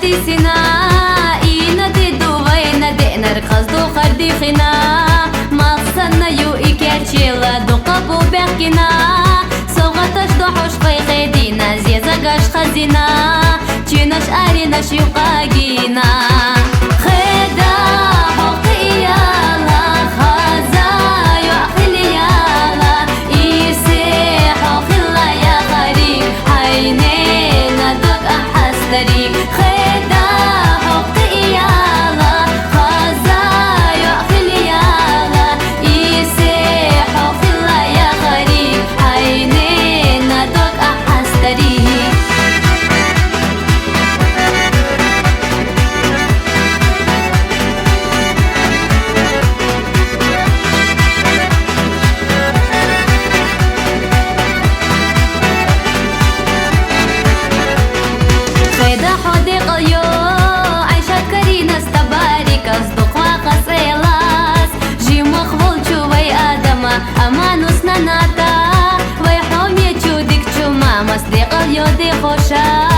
خردي سنا إينا دو وينا دينا رقصدو خردي خنا مقصدنا يو إكاتشيلا دو قبو بحكنا صوغتش دو حوش خيدينا زيزاقاش خزينا تشيناش آريناش يقاقينا خيدا حقي يالا خازا يعقل يالا يسيح وخلا يا غريب عينينا دوك أحستري خيدا حقي يالا خازا يعقل يالا يسيح وخلا يا غريب عينينا دوك أحستري خيدا حديق اليو عيشة كرينا استبارك أصدق وقصيلاس جي مخبول شوي آدما أمانوس ناناتا ويحوم يجودك شما مصدق اليو دي خوشا